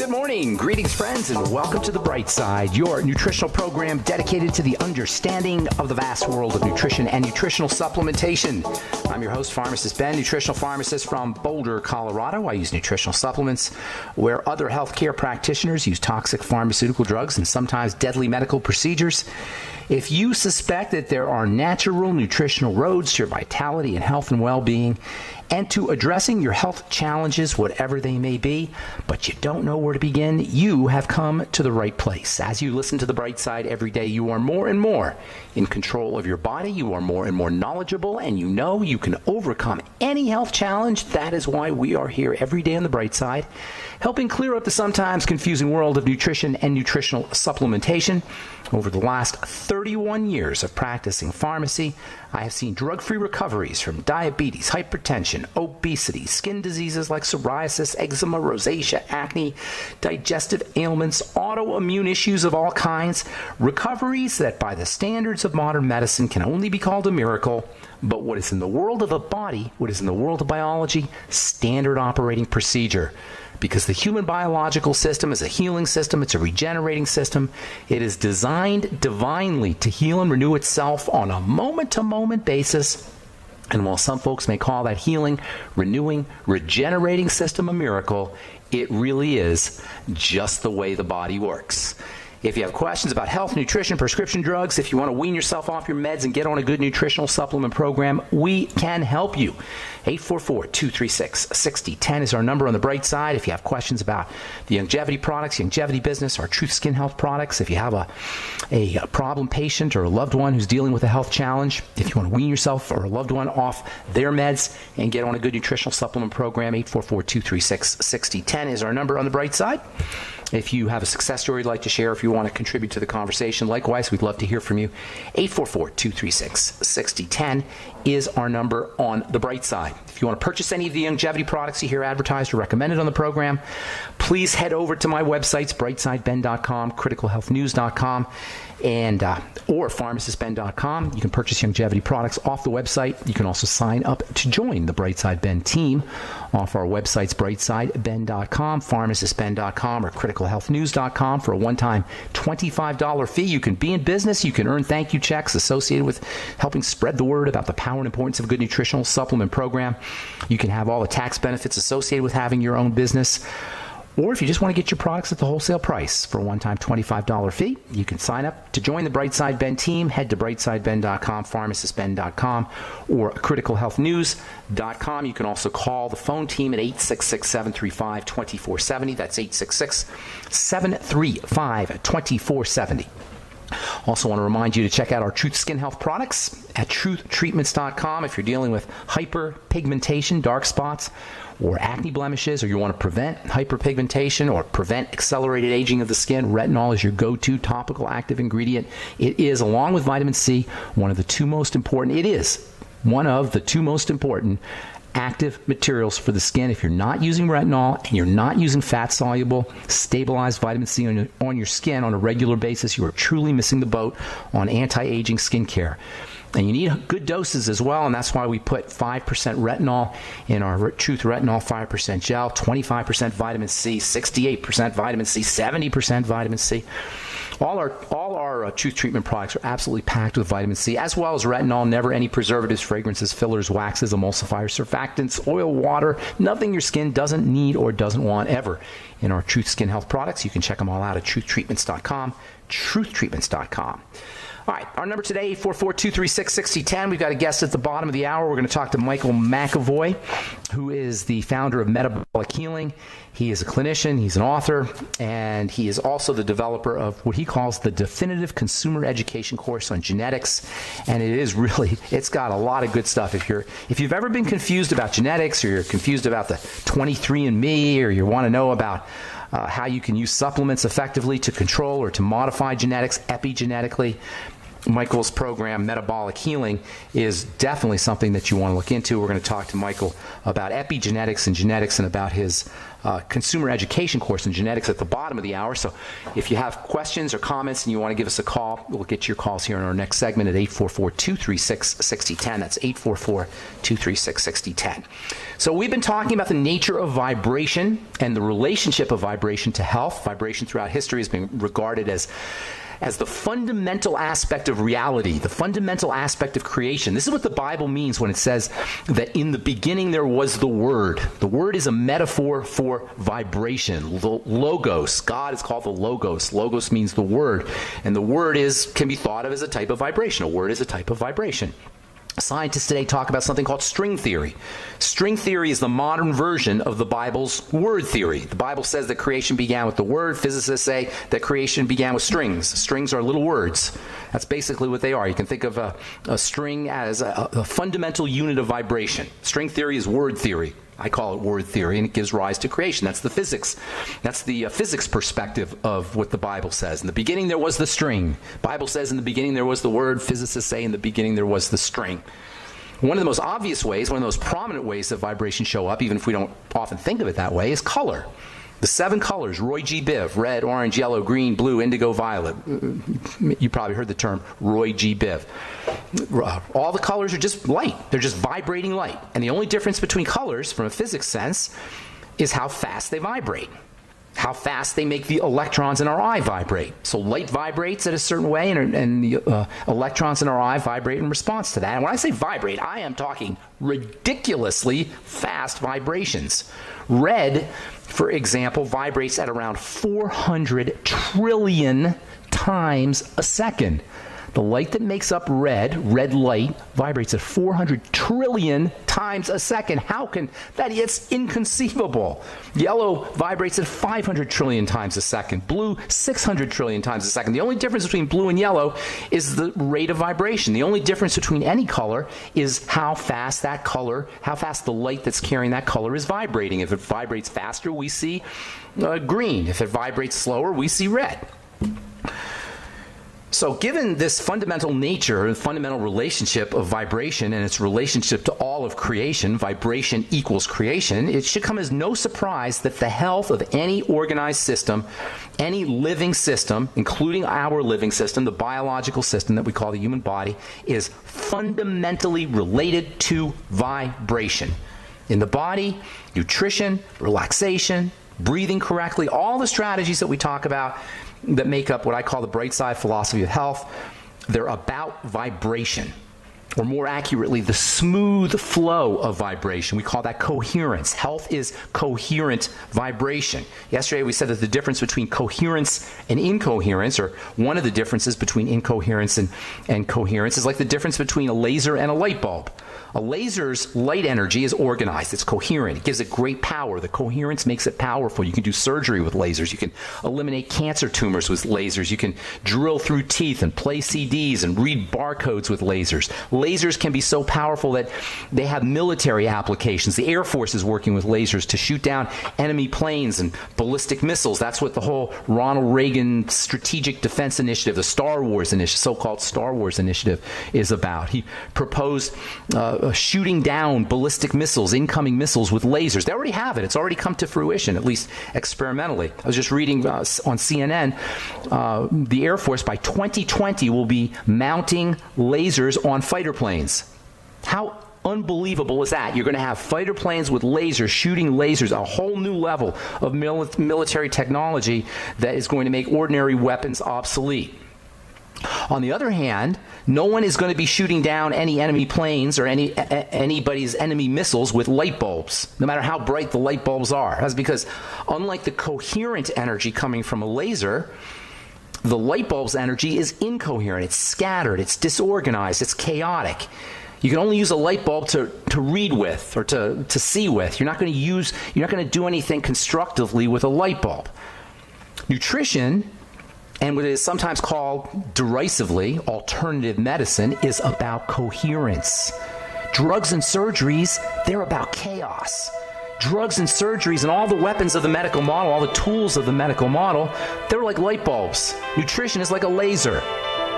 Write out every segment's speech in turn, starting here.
Good morning. Greetings, friends, and welcome to The Bright Side, your nutritional program dedicated to the understanding of the vast world of nutrition and nutritional supplementation. I'm your host, Pharmacist Ben, nutritional pharmacist from Boulder, Colorado. I use nutritional supplements where other healthcare practitioners use toxic pharmaceutical drugs and sometimes deadly medical procedures. If you suspect that there are natural nutritional roads to your vitality and health and well-being, and to addressing your health challenges, whatever they may be, but you don't know where to begin, you have come to the right place. As you listen to The Bright Side every day, you are more and more in control of your body. You are more and more knowledgeable, and you know you can overcome any health challenge. That is why we are here every day on The Bright Side, helping clear up the sometimes confusing world of nutrition and nutritional supplementation. Over the last 31 years of practicing pharmacy, I have seen drug-free recoveries from diabetes, hypertension, obesity, skin diseases like psoriasis, eczema, rosacea, acne, digestive ailments, autoimmune issues of all kinds, recoveries that by the standards of modern medicine can only be called a miracle, but what is in the world of the body, what is in the world of biology, standard operating procedure. Because the human biological system is a healing system, it's a regenerating system. It is designed divinely to heal and renew itself on a moment-to-moment basis. And while some folks may call that healing, renewing, regenerating system a miracle, it really is just the way the body works. If you have questions about health, nutrition, prescription drugs, if you want to wean yourself off your meds and get on a good nutritional supplement program, we can help you. 844-236-6010 is our number on The Bright Side. If you have questions about the longevity products, longevity business, our Truth Skin Health products, if you have a problem patient or a loved one who's dealing with a health challenge, if you want to wean yourself or a loved one off their meds and get on a good nutritional supplement program, 844-236-6010 is our number on The Bright Side. If you have a success story you'd like to share, if you want to contribute to the conversation, likewise, we'd love to hear from you. 844-236-6010 is our number on The Bright Side. If you want to purchase any of the longevity products you hear advertised or recommended on the program, please head over to my websites, brightsideben.com, criticalhealthnews.com, and or pharmacistben.com. You can purchase longevity products off the website. You can also sign up to join the Brightside Ben team off our websites, brightsideben.com, pharmacistben.com, or criticalhealthnews.com for a one-time $25 fee. You can be in business. You can earn thank you checks associated with helping spread the word about the power and importance of a good nutritional supplement program. You can have all the tax benefits associated with having your own business. Or if you just want to get your products at the wholesale price for a one-time $25 fee, you can sign up to join the Brightside Ben team. Head to brightsideben.com, pharmacistben.com, or criticalhealthnews.com. You can also call the phone team at 866-735-2470. That's 866-735-2470. Also want to remind you to check out our Truth Skin Health products at truthtreatments.com if you're dealing with hyperpigmentation, dark spots, or acne blemishes, or you want to prevent hyperpigmentation or prevent accelerated aging of the skin. Retinol is your go-to topical active ingredient. It is, along with vitamin C, one of the two most important active materials for the skin. If you're not using retinol and you're not using fat-soluble, stabilized vitamin C on your skin on a regular basis, you are truly missing the boat on anti-aging skincare. And you need good doses as well, and that's why we put 5% retinol in our Truth Retinol 5% gel, 25% vitamin C, 68% vitamin C, 70% vitamin C. All our Truth treatment products are absolutely packed with vitamin C, as well as retinol, never any preservatives, fragrances, fillers, waxes, emulsifiers, surfactants, oil, water, nothing your skin doesn't need or doesn't want ever in our Truth Skin Health products. You can check them all out at truthtreatments.com, truthtreatments.com. All right, our number today, 844-236-6010. We've got a guest at the bottom of the hour. We're going to talk to Michael McAvoy, who is the founder of Metabolic Healing. He is a clinician, he's an author, and he is also the developer of what he calls the definitive consumer education course on genetics. And it's got a lot of good stuff. If you've ever been confused about genetics, or you're confused about the 23andMe, or you want to know about how you can use supplements effectively to control or to modify genetics epigenetically, Michael's program, Metabolic Healing, is definitely something that you want to look into. We're going to talk to Michael about epigenetics and genetics and about his consumer education course in genetics at the bottom of the hour. So if you have questions or comments and you want to give us a call, we'll get your calls here in our next segment at 844-236-6010. That's 844-236-6010. So we've been talking about the nature of vibration and the relationship of vibration to health. Vibration throughout history has been regarded as the fundamental aspect of reality, the fundamental aspect of creation. This is what the Bible means when it says that in the beginning there was the Word. The Word is a metaphor for vibration. Logos. God is called the Logos. Logos means the Word. And the Word can be thought of as a type of vibration. A word is a type of vibration. Scientists today talk about something called string theory. String theory is the modern version of the Bible's word theory. The Bible says that creation began with the word. Physicists say that creation began with strings. Strings are little words. That's basically what they are. You can think of a string as a fundamental unit of vibration. String theory is word theory. I call it word theory, and it gives rise to creation. That's the physics. That's the physics perspective of what the Bible says. In the beginning, there was the string. Bible says in the beginning, there was the word. Physicists say in the beginning, there was the string. One of the most obvious ways, one of the most prominent ways that vibrations show up, even if we don't often think of it that way, is color. The 7 colors, Roy G. Biv: red, orange, yellow, green, blue, indigo, violet. You probably heard the term Roy G. Biv. All the colors are just light. They're just vibrating light. And the only difference between colors, from a physics sense, is how fast they vibrate, how fast they make the electrons in our eye vibrate. So light vibrates in a certain way, and the electrons in our eye vibrate in response to that. And when I say vibrate, I am talking ridiculously fast vibrations. Red, for example, vibrates at around 400 trillion times a second. The light that makes up red light, vibrates at 400 trillion times a second. How can that? It's inconceivable. Yellow vibrates at 500 trillion times a second. Blue, 600 trillion times a second. The only difference between blue and yellow is the rate of vibration. The only difference between any color is how fast the light that's carrying that color is vibrating. If it vibrates faster, we see green. If it vibrates slower, we see red. So given this fundamental nature, the fundamental relationship of vibration and its relationship to all of creation, vibration equals creation, it should come as no surprise that the health of any organized system, any living system, including our living system, the biological system that we call the human body, is fundamentally related to vibration. In the body, nutrition, relaxation, breathing correctly, all the strategies that we talk about that make up what I call the bright side philosophy of health, they're about vibration, or more accurately, the smooth flow of vibration. We call that coherence. Health is coherent vibration. Yesterday we said that the difference between coherence and incoherence, or one of the differences between incoherence and coherence, is like the difference between a laser and a light bulb. A laser's light energy is organized. It's coherent. It gives it great power. The coherence makes it powerful. You can do surgery with lasers. You can eliminate cancer tumors with lasers. You can drill through teeth and play CDs and read barcodes with lasers. Lasers can be so powerful that they have military applications. The Air Force is working with lasers to shoot down enemy planes and ballistic missiles. That's what the whole Ronald Reagan Strategic Defense Initiative, the Star Wars Initiative, so-called Star Wars Initiative, is about. He proposed shooting down ballistic missiles, incoming missiles with lasers. They already have it. It's already come to fruition, at least experimentally. I was just reading on CNN, the Air Force by 2020 will be mounting lasers on fighter planes. How unbelievable is that? You're going to have fighter planes with lasers, shooting lasers, a whole new level of military technology that is going to make ordinary weapons obsolete. On the other hand, no one is going to be shooting down any enemy planes or anybody's enemy missiles with light bulbs, no matter how bright the light bulbs are. That's because, unlike the coherent energy coming from a laser, the light bulb's energy is incoherent. It's scattered. It's disorganized. It's chaotic. You can only use a light bulb to read with or to see with. You're not going to do anything constructively with a light bulb. Nutrition, and what is sometimes called derisively alternative medicine, is about coherence. Drugs and surgeries, they're about chaos. Drugs and surgeries and all the weapons of the medical model, all the tools of the medical model, they're like light bulbs. Nutrition is like a laser.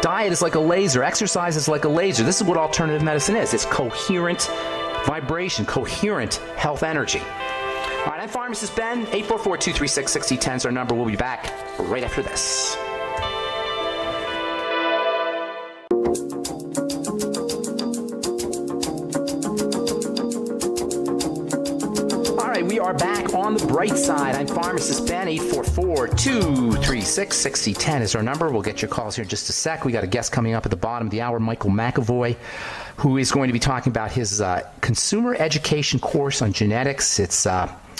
Diet is like a laser. Exercise is like a laser. This is what alternative medicine is. It's coherent vibration, coherent health energy. All right, I'm Pharmacist Ben. 844-236-6010 is our number. We'll be back right after this. We are back on the bright side. I'm Pharmacist Ben. 844-236-6010 is our number. We'll get your calls here in just a sec. We got a guest coming up at the bottom of the hour, Michael McAvoy, who is going to be talking about his consumer education course on genetics. It's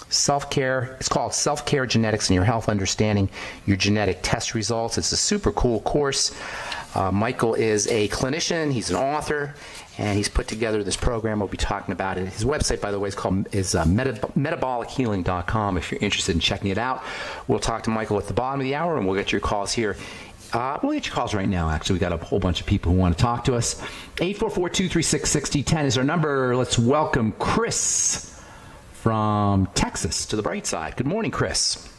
self-care. It's called Self-Care Genetics and Your Health Understanding Your Genetic Test Results. It's a super cool course. Michael is a clinician. He's an author. And he's put together this program. We'll be talking about it. His website, by the way, is metabolichealing.com if you're interested in checking it out. We'll talk to Michael at the bottom of the hour, and we'll get your calls here. We'll get your calls right now, actually. We got a whole bunch of people who want to talk to us. 844-236-6010 is our number. Let's welcome Chris from Texas to the bright side. Good morning, Chris.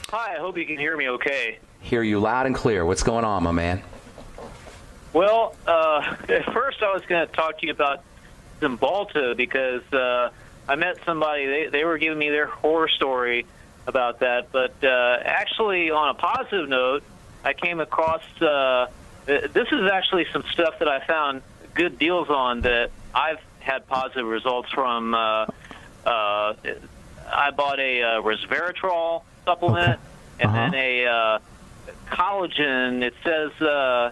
Hi, I hope you can hear me okay. Hear you loud and clear. What's going on, my man? Well, at first I was going to talk to you about Cymbalta because I met somebody, they were giving me their horror story about that. But actually, on a positive note, I came across, this is actually some stuff that I found good deals on that I've had positive results from. I bought a resveratrol supplement and then a collagen. It says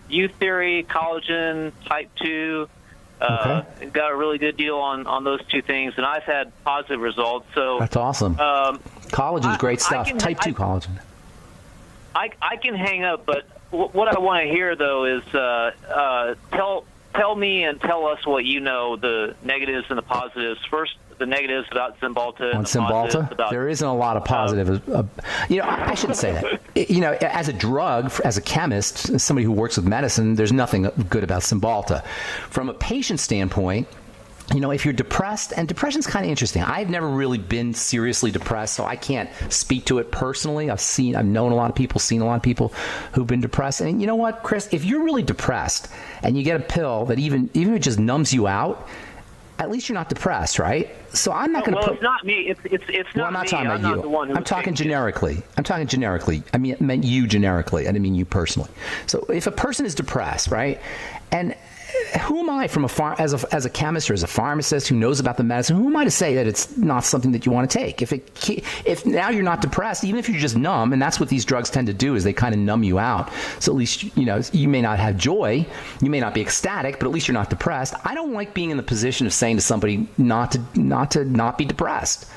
U-Theory, collagen, type 2. Got a really good deal on those two things, and I've had positive results. So that's awesome. Collagen's great stuff. Type 2 collagen. I can hang up, but what I want to hear, though, is tell me and tell us what you know, the negatives and the positives. First, the negatives about Cymbalta. On Cymbalta, there isn't a lot of positive. I shouldn't say that. As a drug, as a chemist, as somebody who works with medicine, there's nothing good about Cymbalta. From a patient standpoint, if you're depressed, and depression's kind of interesting. I've never really been seriously depressed, so I can't speak to it personally. I've known a lot of people, seen a lot of people who've been depressed. And you know what, Chris? If you're really depressed and you get a pill that even if it just numbs you out, at least you're not depressed, right? So I'm not going to put. It's not me. It's not me. I'm not talking about you. I'm talking generically. I meant you generically. I didn't mean you personally. So if a person is depressed, right, and who am I as a chemist or as a pharmacist who knows about the medicine? Who am I to say that it's not something that you want to take? If now you're not depressed, even if you're just numb, and that's what these drugs tend to do, is they kind of numb you out. So at least you may not have joy, you may not be ecstatic, but at least you're not depressed. I don't like being in the position of saying to somebody not to be depressed.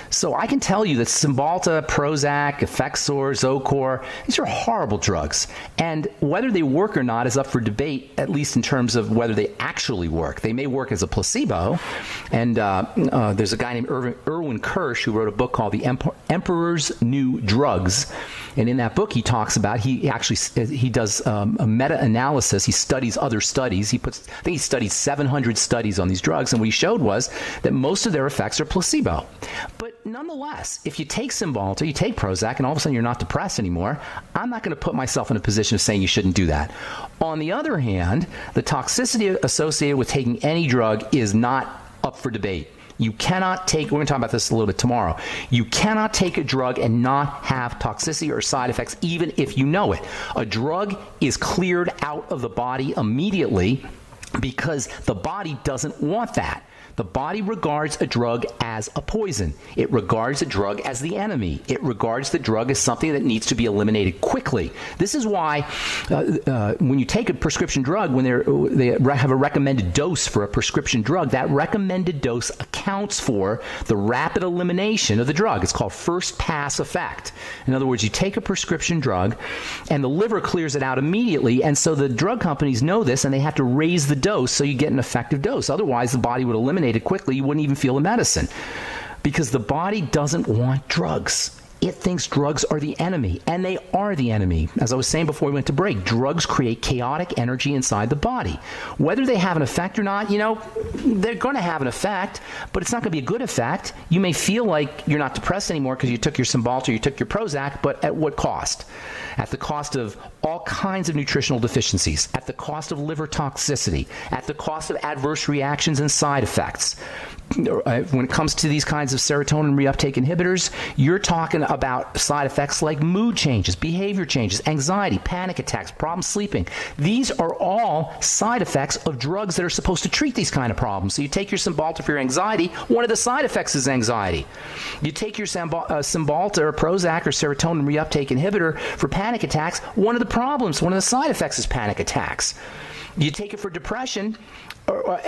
So I can tell you that Cymbalta, Prozac, Effexor, Zocor, these are horrible drugs. And whether they work or not is up for debate, at least in terms of whether they actually work. They may work as a placebo. And there's a guy named Erwin Kirsch who wrote a book called The Emperor's New Drugs. And in that book, he talks about, he does a meta-analysis. He studies other studies. I think he studied 700 studies on these drugs. And what he showed was that most of their effects are placebo. But nonetheless, if you take Cymbalta, you take Prozac, and all of a sudden you're not depressed anymore, I'm not going to put myself in a position of saying you shouldn't do that. On the other hand, the toxicity associated with taking any drug is not up for debate. You cannot take, we're going to talk about this a little bit tomorrow, you cannot take a drug and not have toxicity or side effects even if you know it. A drug is cleared out of the body immediately because the body doesn't want that. The body regards a drug as a poison. It regards a drug as the enemy. It regards the drug as something that needs to be eliminated quickly. This is why when you take a prescription drug, when they have a recommended dose for a prescription drug, that recommended dose accounts for the rapid elimination of the drug. It's called first pass effect. In other words, you take a prescription drug and the liver clears it out immediately, and so the drug companies know this and they have to raise the dose so you get an effective dose. Otherwise, the body would eliminate it quickly. You wouldn't even feel the medicine because the body doesn't want drugs. It thinks drugs are the enemy, and they are the enemy. As I was saying before we went to break, drugs create chaotic energy inside the body. Whether they have an effect or not, they're going to have an effect, but it's not going to be a good effect. You may feel like you're not depressed anymore because you took your Cymbalta, you took your Prozac, but at what cost? At the cost of all kinds of nutritional deficiencies, at the cost of liver toxicity, at the cost of adverse reactions and side effects. When it comes to these kinds of serotonin reuptake inhibitors, you're talking about side effects like mood changes, behavior changes, anxiety, panic attacks, problems sleeping. These are all side effects of drugs that are supposed to treat these kind of problems. So you take your Cymbalta for your anxiety, one of the side effects is anxiety. You take your Cymbalta or Prozac or serotonin reuptake inhibitor for panic attacks, one of the problems, one of the side effects is panic attacks. You take it for depression,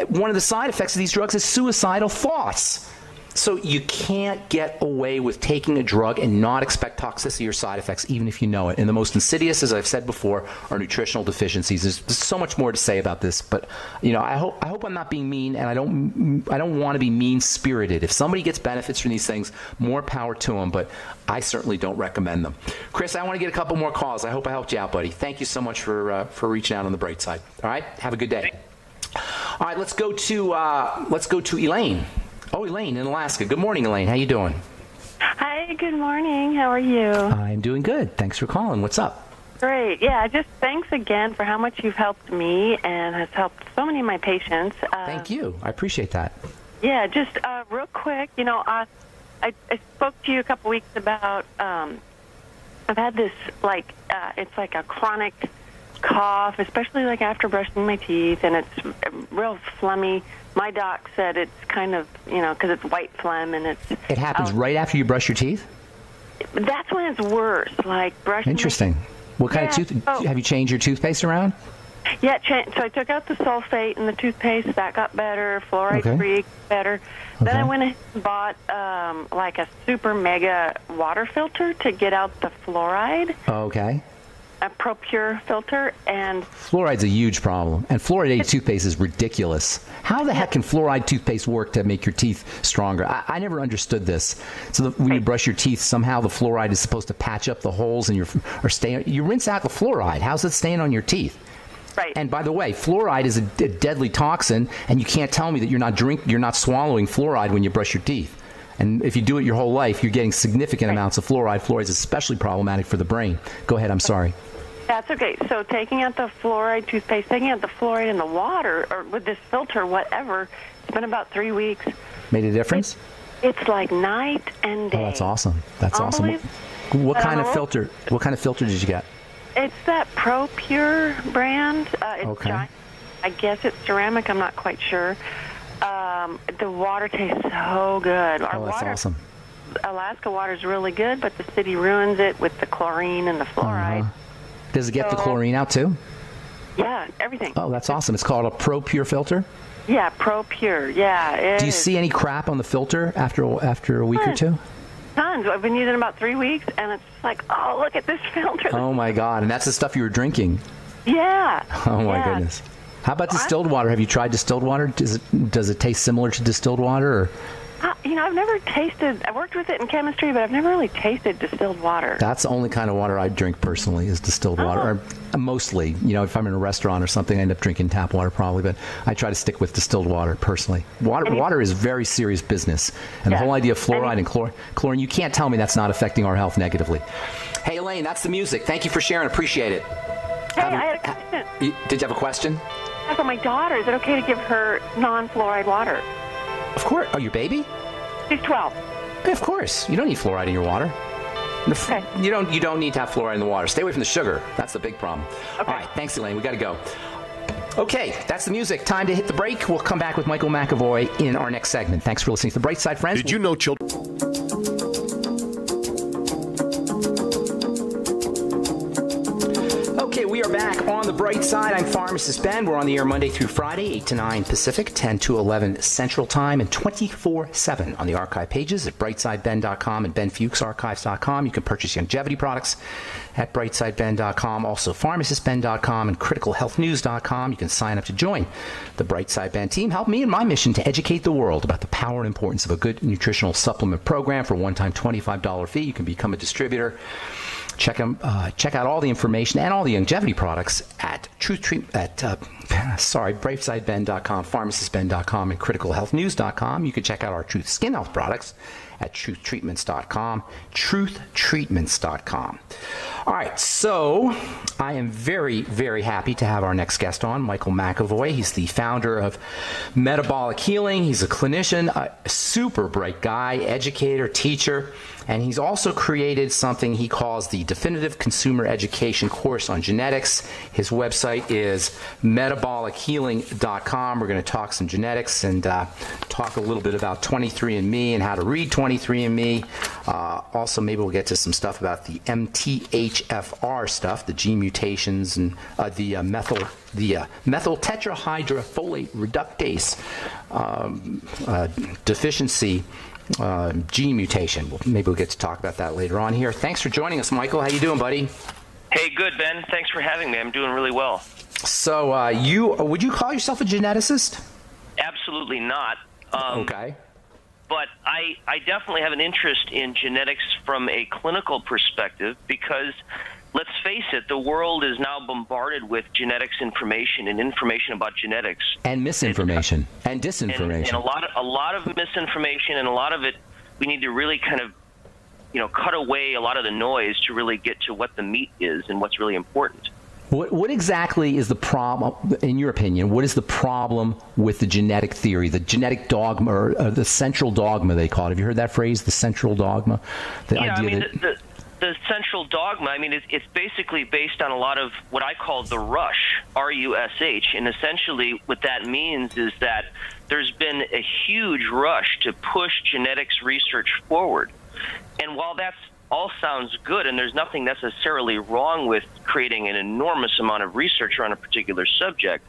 one of the side effects of these drugs is suicidal thoughts. So you can't get away with taking a drug and not expect toxicity or side effects, even if you know it. And the most insidious, as I've said before, are nutritional deficiencies. There's so much more to say about this, but I hope I'm not being mean, and I don't want to be mean-spirited. If somebody gets benefits from these things, more power to them, but I certainly don't recommend them. Chris, I want to get a couple more calls. I hope I helped you out, buddy. Thank you so much for reaching out on the bright side. All right, have a good day. All right, let's go to Elaine. Oh, Elaine in Alaska. Good morning, Elaine. How you doing? Hi, good morning. How are you? I'm doing good. Thanks for calling. What's up? Great. Yeah, just thanks again for how much you've helped me and has helped so many of my patients. Thank you. I appreciate that. Yeah, just real quick, I spoke to you a couple weeks about, I've had this, it's like a chronic cough, especially like after brushing my teeth, and it's real phlegmy. My doc said it's kind of, because it's white phlegm and it's... It happens right after you brush your teeth? That's when it's worse, like brushing... Interesting. What kind of tooth... Have you changed your toothpaste around? Yeah, so I took out the sulfate in the toothpaste. That got better. Fluoride-free better. Okay. Then I went ahead and bought like a super mega water filter to get out the fluoride. Okay. A ProPure filter, and fluoride's a huge problem, and fluoridated toothpaste is ridiculous. How the heck can fluoride toothpaste work to make your teeth stronger? I never understood this. So when you brush your teeth, somehow the fluoride is supposed to patch up the holes in you rinse out the fluoride. How's it staying on your teeth? Right. And by the way, fluoride is a deadly toxin, and you can't tell me that you're not swallowing fluoride when you brush your teeth. And if you do it your whole life, you're getting significant amounts of fluoride. Fluoride is especially problematic for the brain. Go ahead. I'm sorry. That's okay. So taking out the fluoride toothpaste, taking out the fluoride in the water, or with this filter, whatever, it's been about 3 weeks. Made a difference? It's like night and day. Oh, that's awesome. That's awesome. What kind of filter? What kind of filter did you get? It's that ProPure brand. It's okay. Giant. I guess it's ceramic. I'm not quite sure. The water tastes so good. That's awesome. Alaska water is really good, but the city ruins it with the chlorine and the fluoride. Uh-huh. Does it get the chlorine out too? Yeah, everything. Oh, that's awesome. It's called a ProPure filter? Yeah, ProPure. Yeah. Do you see any crap on the filter after a week or two? Tons. I've been using it about 3 weeks, and it's like, oh, look at this filter. Oh, my God. And that's the stuff you were drinking? Yeah. Oh, my goodness. How about distilled water? Have you tried distilled water? Does it taste similar to distilled water? Or? I've never tasted. I worked with it in chemistry, but I've never really tasted distilled water. That's the only kind of water I drink personally is distilled water. Or mostly, if I'm in a restaurant or something, I end up drinking tap water probably. But I try to stick with distilled water personally. Water is very serious business, and the whole idea of fluoride and chlorine, you can't tell me that's not affecting our health negatively. Hey, Elaine, that's the music. Thank you for sharing. Appreciate it. Hey, I had a question. Did you have a question? For my daughter, is it okay to give her non-fluoride water? Of course. Oh, your baby? She's 12. Of course. You don't need fluoride in your water. Okay. You don't need to have fluoride in the water. Stay away from the sugar. That's the big problem. Okay. All right. Thanks, Elaine. We got to go. Okay, that's the music. Time to hit the break. We'll come back with Michael McAvoy in our next segment. Thanks for listening to The Bright Side, friends. Did you know children... Okay, we are back on The The Bright Side. I'm Pharmacist Ben. We're on the air Monday through Friday, 8 to 9 Pacific, 10 to 11 Central Time, and 24/7 on the archive pages at brightsideben.com and benfuchsarchives.com. You can purchase longevity products at brightsideben.com, also pharmacistben.com and criticalhealthnews.com. You can sign up to join the Bright Side Ben team. Help me in my mission to educate the world about the power and importance of a good nutritional supplement program. For a one-time $25 fee, you can become a distributor. Check out all the information and all the longevity products at brightsideben.com, pharmacistben.com, and criticalhealthnews.com. You can check out our Truth Skin Health products at truthtreatments.com, truthtreatments.com. All right, so I am very, very happy to have our next guest on, Michael McAvoy. He's the founder of Metabolic Healing. He's a clinician, a super bright guy, educator, teacher, and he's also created something he calls the Definitive Consumer Education Course on Genetics. His website is metabolichealing.com. We're going to talk some genetics and talk a little bit about 23andMe and how to read 23andMe. Also, maybe we'll get to some stuff about the MTHFR stuff, the gene mutations, and the methyl tetrahydrofolate reductase deficiency gene mutation. Maybe we'll get to talk about that later on here. Thanks for joining us, Michael. How you doing, buddy? Hey, good, Ben. Thanks for having me. I'm doing really well. So, would you call yourself a geneticist? Absolutely not. Okay. But I definitely have an interest in genetics from a clinical perspective because, let's face it, the world is now bombarded with genetics information and information about genetics. And misinformation and disinformation. And a lot of misinformation, and a lot of it we need to really kind of, cut away a lot of the noise to really get to what the meat is and what's really important. What exactly is the problem, in your opinion? What is the problem with the genetic theory, the genetic dogma, or the central dogma they call it? Have you heard that phrase, the central dogma? The central dogma, it's basically based on a lot of what I call the rush, R-U-S-H, and essentially what that means is that there's been a huge rush to push genetics research forward. And while that's all sounds good, and there's nothing necessarily wrong with creating an enormous amount of research on a particular subject,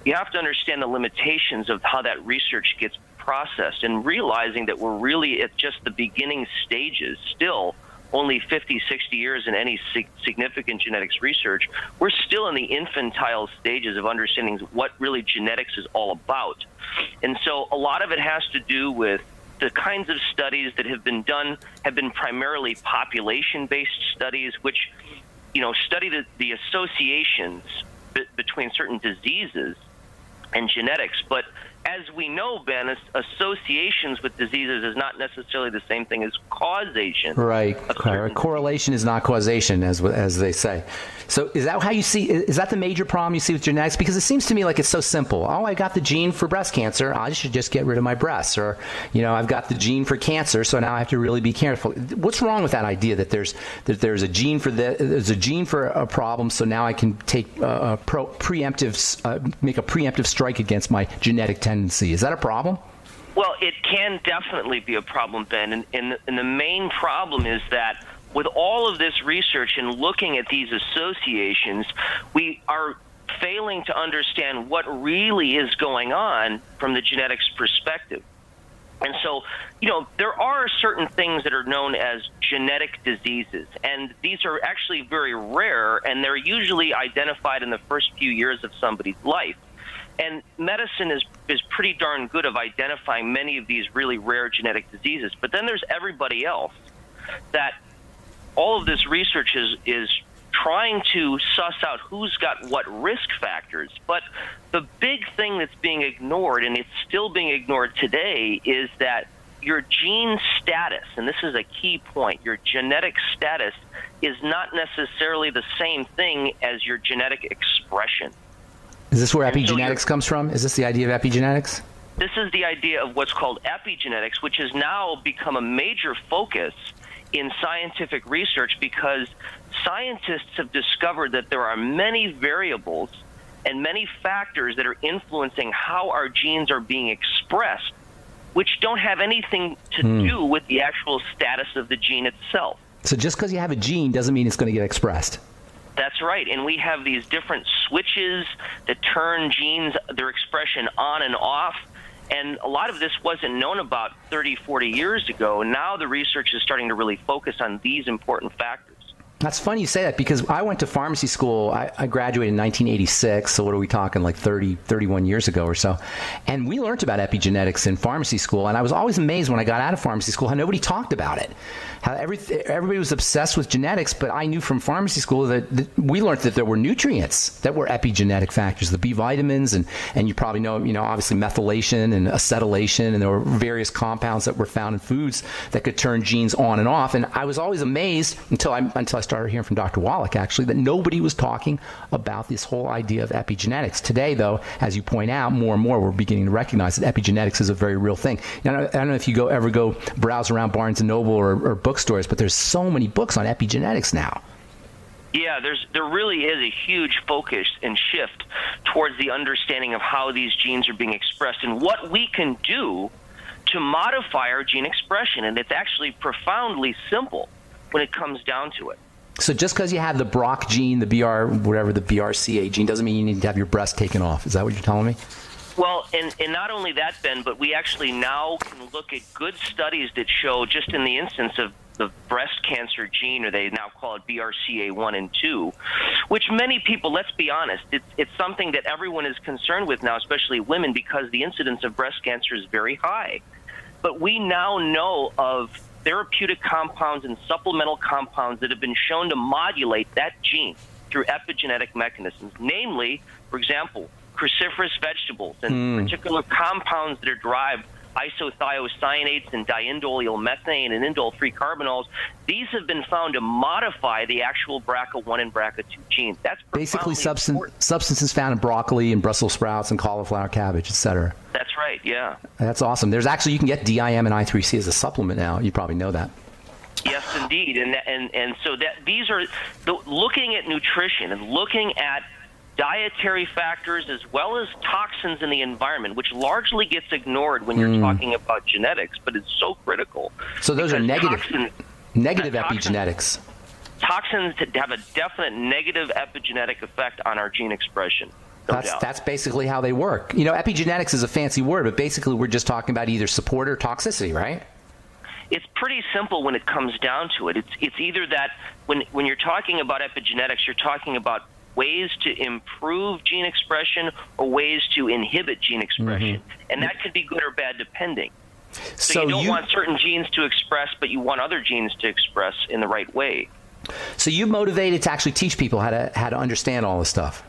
you have to understand the limitations of how that research gets processed and realizing that we're really at just the beginning stages still. Only 50, 60 years in any significant genetics research, we're still in the infantile stages of understanding what really genetics is all about. And so a lot of it has to do with the kinds of studies that have been done have been primarily population-based studies, which, study the associations between certain diseases and genetics. But as we know, Ben, associations with diseases is not necessarily the same thing as causation. Right. Correlation is not causation, as they say. So is that how you see? Is that the major problem you see with genetics? Because it seems to me like it's so simple. Oh, I got the gene for breast cancer. I should just get rid of my breasts. Or, I've got the gene for cancer, so now I have to really be careful. What's wrong with that idea that there's a gene for there's a gene for a problem, so now I can take make a preemptive strike against my genetic tendency? Is that a problem? Well, it can definitely be a problem, Ben. And the main problem is that with all of this research and looking at these associations, we are failing to understand what really is going on from the genetics perspective. And so, there are certain things that are known as genetic diseases, and these are actually very rare, and they're usually identified in the first few years of somebody's life. And medicine is pretty darn good of identifying many of these really rare genetic diseases. But then there's everybody else that all of this research is trying to suss out who's got what risk factors. But the big thing that's being ignored, and it's still being ignored today, is that your gene status, and this is a key point, your genetic status is not necessarily the same thing as your genetic expression. Is this where epigenetics comes from? Is this the idea of epigenetics? This is the idea of what's called epigenetics, which has now become a major focus in scientific research because scientists have discovered that there are many variables and many factors that are influencing how our genes are being expressed, which don't have anything to do with the actual status of the gene itself. So just because you have a gene doesn't mean it's going to get expressed. That's right. And we have these different switches that turn genes, their expression on and off. And a lot of this wasn't known about 30, 40 years ago. Now the research is starting to really focus on these important factors. That's funny you say that, because I went to pharmacy school. I graduated in 1986, so what are we talking, like 31 years ago or so. And we learned about epigenetics in pharmacy school, and I was always amazed when I got out of pharmacy school how nobody talked about it. How everybody was obsessed with genetics, but I knew from pharmacy school that we learned that there were nutrients that were epigenetic factors, the B vitamins, and you probably know, obviously methylation and acetylation, and there were various compounds that were found in foods that could turn genes on and off. And I was always amazed until I started hearing from Dr. Wallach, actually, that nobody was talking about this whole idea of epigenetics. Today, though, as you point out, more and more we're beginning to recognize that epigenetics is a very real thing. I don't know if you ever go browse around Barnes & Noble or bookstores, but there's so many books on epigenetics now. Yeah, there really is a huge focus and shift towards the understanding of how these genes are being expressed and what we can do to modify our gene expression. And it's actually profoundly simple when it comes down to it. So just because you have the BRCA gene, the BRCA gene, doesn't mean you need to have your breast taken off. Is that what you're telling me? Well, and not only that, Ben, but we actually now can look at good studies that show, just in the instance of the breast cancer gene, or they now call it BRCA1 and 2, which many people, let's be honest, it's something that everyone is concerned with now, especially women, because the incidence of breast cancer is very high. But we now know of therapeutic compounds and supplemental compounds that have been shown to modulate that gene through epigenetic mechanisms, namely, for example, cruciferous vegetables and particular compounds that are derived, isothiocyanates and diindolyl methane and indole-3 carbanols. These have been found to modify the actual BRCA1 and BRCA2 genes. That's basically substances found in broccoli and Brussels sprouts and cauliflower cabbage, etc. That's right, yeah. That's awesome. There's actually, you can get DIM and I3C as a supplement now. You probably know that. Yes, indeed. And so that these are looking at nutrition and looking at dietary factors as well as toxins in the environment, which largely gets ignored when you're talking about genetics, but it's so critical. So those are negative epigenetics. Toxins have a definite negative epigenetic effect on our gene expression. That's basically how they work. Epigenetics is a fancy word, but basically we're just talking about either support or toxicity, right? It's pretty simple when it comes down to it. It's either that when you're talking about epigenetics, you're talking about ways to improve gene expression or ways to inhibit gene expression. And that could be good or bad depending. So you don't want certain genes to express, but you want other genes to express in the right way. So you're motivated to actually teach people how to understand all this stuff.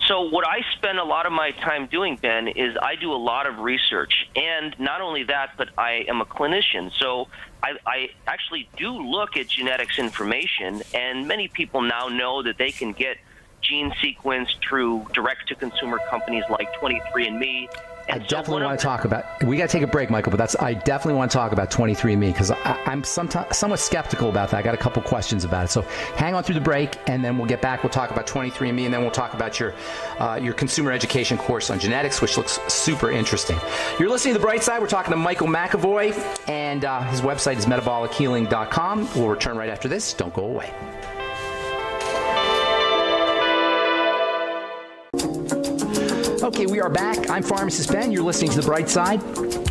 So what I spend a lot of my time doing, Ben, is I do a lot of research. And not only that, but I am a clinician. So I actually do look at genetics information, and many people now know that they can get gene sequenced through direct-to-consumer companies like 23andMe. I definitely want to talk about, we got to take a break, Michael, but I definitely want to talk about 23andMe, because I'm somewhat skeptical about that. I got a couple questions about it. So hang on through the break, and then we'll get back. We'll talk about 23andMe, and then we'll talk about your consumer education course on genetics, which looks super interesting. You're listening to The Bright Side. We're talking to Michael McAvoy, and his website is metabolichealing.com. We'll return right after this. Don't go away. Okay, we are back. I'm Pharmacist Ben. You're listening to The Bright Side.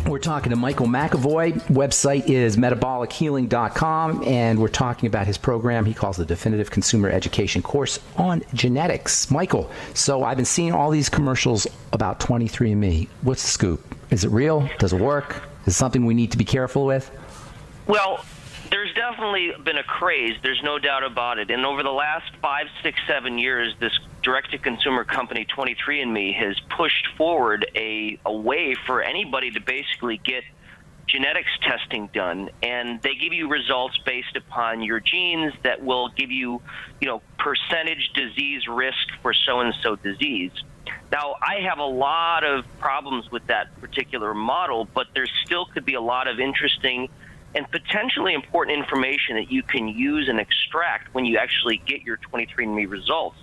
We're talking to Michael McAvoy. Website is metabolichealing.com, and we're talking about his program he calls the Definitive Consumer Education Course on Genetics. Michael, so I've been seeing all these commercials about 23andMe. What's the scoop? Is it real? Does it work? Is it something we need to be careful with? Well, there's definitely been a craze. There's no doubt about it. And over the last 5, 6, 7 years, this direct-to-consumer company 23andMe has pushed forward a way for anybody to basically get genetics testing done, and they give you results based upon your genes that will give you, percentage disease risk for so-and-so disease. Now, I have a lot of problems with that particular model, but there still could be a lot of interesting and potentially important information that you can use and extract when you actually get your 23andMe results.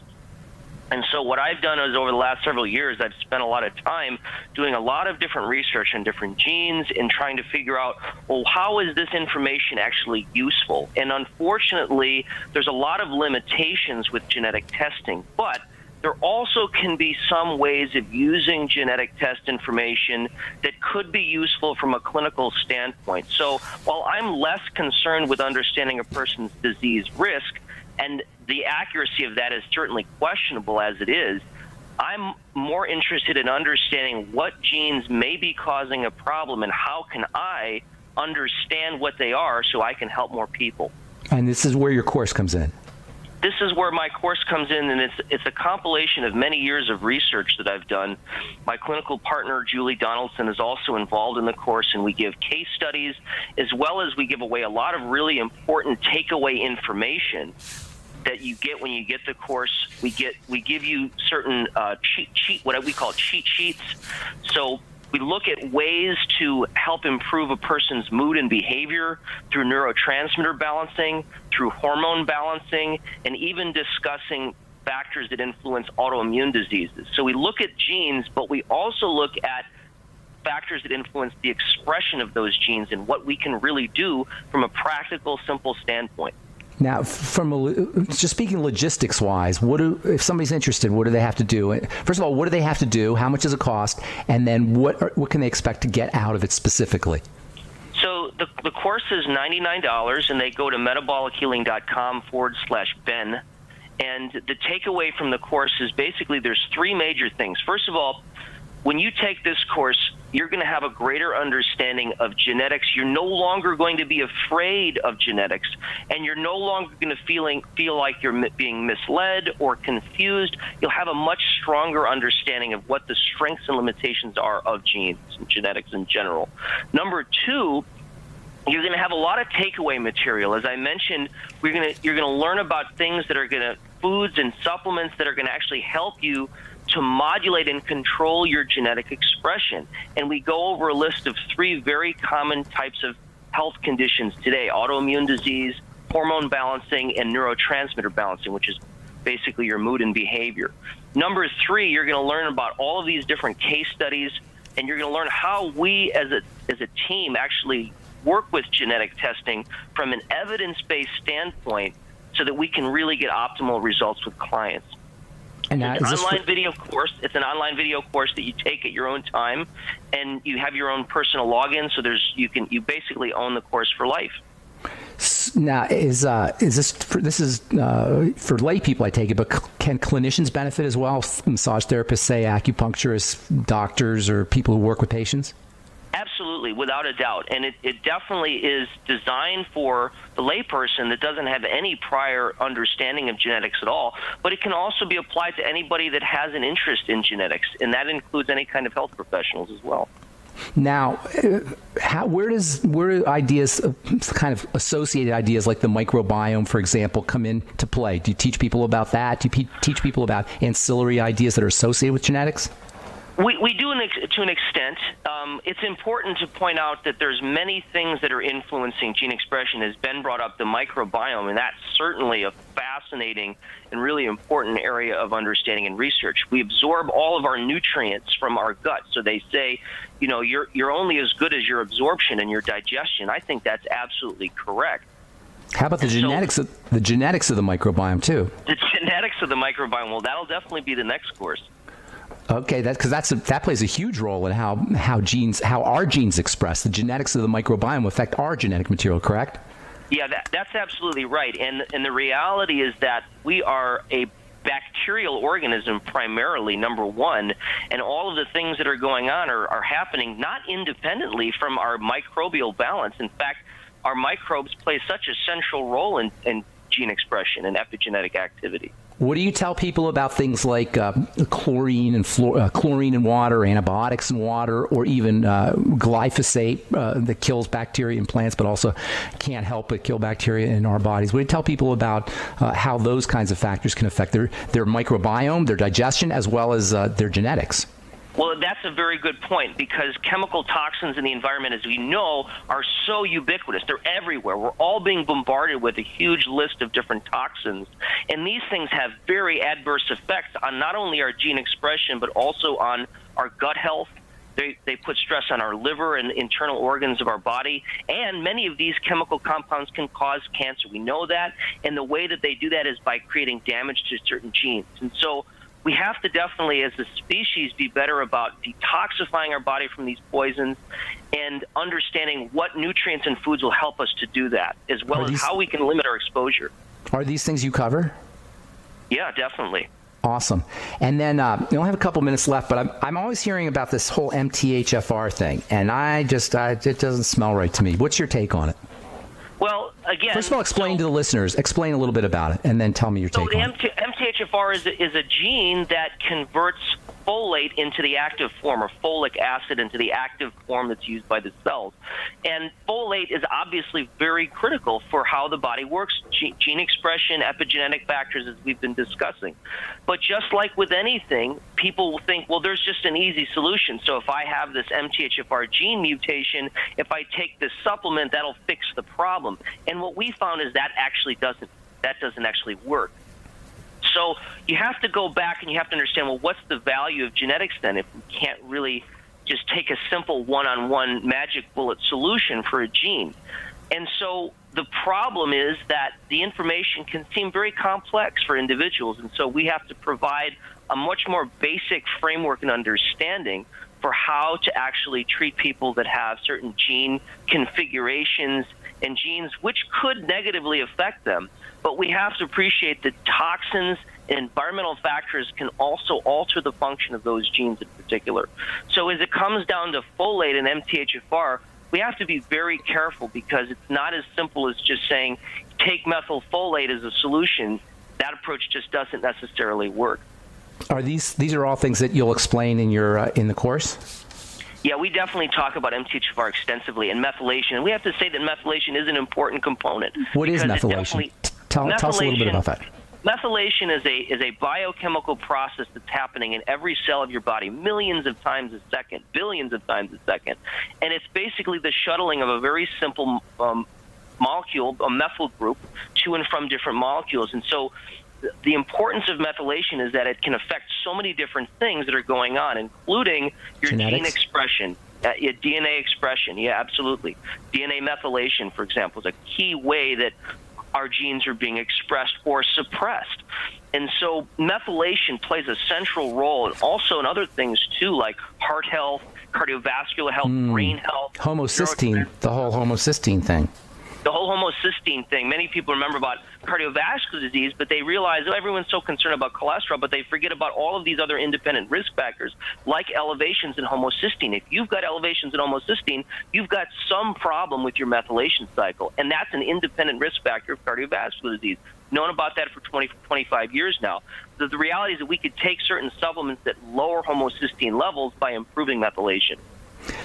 And so what I've done is over the last several years, I've spent a lot of time doing a lot of different research on different genes and trying to figure out, well, how is this information actually useful? And unfortunately, there's a lot of limitations with genetic testing, but there also can be some ways of using genetic test information that could be useful from a clinical standpoint. So while I'm less concerned with understanding a person's disease risk, and the accuracy of that is certainly questionable as it is, I'm more interested in understanding what genes may be causing a problem and how can I understand what they are so I can help more people. And this is where your course comes in. This is where my course comes in, and it's a compilation of many years of research that I've done. My clinical partner, Julie Donaldson, is also involved in the course, and we give case studies as well as we give away a lot of really important takeaway information that you get when you get the course. We give you certain what we call cheat sheets. So we look at ways to help improve a person's mood and behavior through neurotransmitter balancing, through hormone balancing, and even discussing factors that influence autoimmune diseases. So we look at genes, but we also look at factors that influence the expression of those genes and what we can really do from a practical, simple standpoint. Now, just speaking logistics-wise, if somebody's interested, what do they have to do? First of all, what do they have to do? How much does it cost? And then what can they expect to get out of it specifically? So the course is $99, and they go to metabolichealing.com/Ben. And the takeaway from the course is basically there's three major things. First of all, when you take this course, you're going to have a greater understanding of genetics. You're no longer going to be afraid of genetics, and you're no longer going to feel like you're being misled or confused. You'll have a much stronger understanding of what the strengths and limitations are of genes and genetics in general. Number two, you're going to have a lot of takeaway material. As I mentioned, you're going to learn about things that are foods and supplements that are going to actually help you to modulate and control your genetic expression. And we go over a list of three very common types of health conditions today: autoimmune disease, hormone balancing, and neurotransmitter balancing, which is basically your mood and behavior. Number three, you're going to learn about all of these different case studies, and you're going to learn how we as a team actually work with genetic testing from an evidence-based standpoint so that we can really get optimal results with clients. And it's an online video course. It's an online video course that you take at your own time, and you have your own personal login. So you basically own the course for life. Now, is this for lay people? I take it, but can clinicians benefit as well? Massage therapists, say acupuncturists, doctors, or people who work with patients? Absolutely, without a doubt. And it definitely is designed for the layperson that doesn't have any prior understanding of genetics at all. But it can also be applied to anybody that has an interest in genetics, and that includes any kind of health professionals as well. Now, where do ideas, kind of associated ideas like the microbiome, for example, come into play? Do you teach people about that? Do you teach people about ancillary ideas that are associated with genetics? We do to an extent. It's important to point out that there's many things that are influencing gene expression. As Ben brought up, the microbiome, and that's certainly a fascinating and really important area of understanding and research. We absorb all of our nutrients from our gut. So they say, you're only as good as your absorption and your digestion. I think that's absolutely correct. How about the genetics of the microbiome too? The genetics of the microbiome. Well, that'll definitely be the next course. Okay, that plays a huge role in how our genes express. The genetics of the microbiome affect our genetic material, correct? Yeah, that's absolutely right. And the reality is that we are a bacterial organism primarily, number one, and all of the things that are going on are happening not independently from our microbial balance. In fact, our microbes play such a central role in gene expression and epigenetic activity. What do you tell people about things like chlorine in water, antibiotics in water, or even glyphosate that kills bacteria in plants, but also can't help but kill bacteria in our bodies? What do you tell people about how those kinds of factors can affect their microbiome, their digestion, as well as their genetics? Well, that's a very good point, because chemical toxins in the environment, as we know, are so ubiquitous. They're everywhere. We're all being bombarded with a huge list of different toxins. And these things have very adverse effects on not only our gene expression, but also on our gut health. They put stress on our liver and internal organs of our body. And many of these chemical compounds can cause cancer. We know that. And the way that they do that is by creating damage to certain genes. And so we have to definitely, as a species, be better about detoxifying our body from these poisons and understanding what nutrients and foods will help us to do that, as well as how we can limit our exposure. Are these things you cover? Yeah, definitely. Awesome. And then we only have a couple minutes left, but I'm always hearing about this whole MTHFR thing, and it doesn't smell right to me. What's your take on it? Well, again, first of all, explain to the listeners, explain a little bit about it, and then tell me your take on it. MTHFR is a gene that converts folate into the active form, or folic acid into the active form that's used by the cells. And folate is obviously very critical for how the body works, gene expression, epigenetic factors, as we've been discussing. But just like with anything, people will think, well, there's just an easy solution. So if I have this MTHFR gene mutation, if I take this supplement, that'll fix the problem. And what we found is that doesn't actually work. So you have to go back and you have to understand, well, what's the value of genetics then if we can't really just take a simple one-on-one magic bullet solution for a gene? And so the problem is that the information can seem very complex for individuals, and so we have to provide a much more basic framework and understanding for how to actually treat people that have certain gene configurations and genes which could negatively affect them. But we have to appreciate that toxins and environmental factors can also alter the function of those genes in particular. So as it comes down to folate and MTHFR, we have to be very careful, because it's not as simple as just saying take methylfolate as a solution. That approach just doesn't necessarily work. Are these are all things that you'll explain in your in the course? Yeah, we definitely talk about MTHFR extensively, and methylation. And we have to say that methylation is an important component. What is methylation? Tell us a little bit about that. Methylation is a biochemical process that's happening in every cell of your body, millions of times a second, billions of times a second. And it's basically the shuttling of a very simple molecule, a methyl group, to and from different molecules. And so the importance of methylation is that it can affect so many different things that are going on, including your gene expression, your DNA expression. Yeah, absolutely. DNA methylation, for example, is a key way that our genes are being expressed or suppressed. And so methylation plays a central role, and also in other things too, like heart health, cardiovascular health, brain health. Homocysteine, the whole homocysteine thing. The whole homocysteine thing. Many people remember about cardiovascular disease, but they realize, oh, everyone's so concerned about cholesterol, but they forget about all of these other independent risk factors, like elevations in homocysteine. If you've got elevations in homocysteine, you've got some problem with your methylation cycle, and that's an independent risk factor of cardiovascular disease. Known about that for 25 years now. So the reality is that we could take certain supplements that lower homocysteine levels by improving methylation.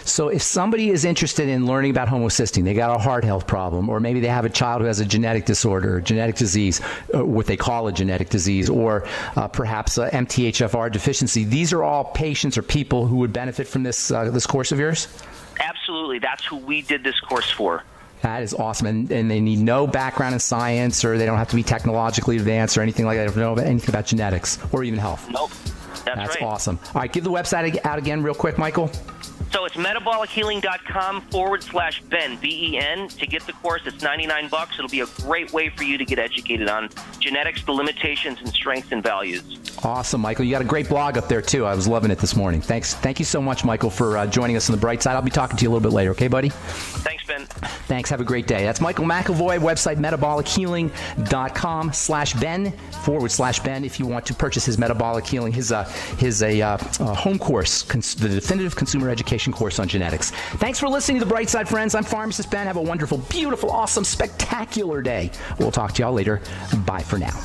So if somebody is interested in learning about homocysteine, they got a heart health problem, or maybe they have a child who has a genetic disorder, genetic disease, what they call a genetic disease, or perhaps a MTHFR deficiency, these are all patients or people who would benefit from this course of yours? Absolutely. That's who we did this course for. That is awesome. And they need no background in science, or they don't have to be technologically advanced or anything like that. They don't know about anything about genetics or even health. Nope. That's right. Awesome. All right, give the website out again real quick, Michael. So it's metabolichealing.com/Ben, B-E-N. To get the course, it's $99. It'll be a great way for you to get educated on genetics, the limitations, and strengths and values. Awesome, Michael. You got a great blog up there, too. I was loving it this morning. Thanks. Thank you so much, Michael, for joining us on the bright side. I'll be talking to you a little bit later. Okay, buddy? Thanks, Ben. Thanks. Have a great day. That's Michael McAvoy, website metabolichealing.com/Ben/Ben if you want to purchase his Metabolic Healing, his home course, the definitive consumer education course on genetics. Thanks for listening to The Bright Side, friends. I'm Pharmacist Ben. Have a wonderful, beautiful, awesome, spectacular day. We'll talk to y'all later. Bye for now.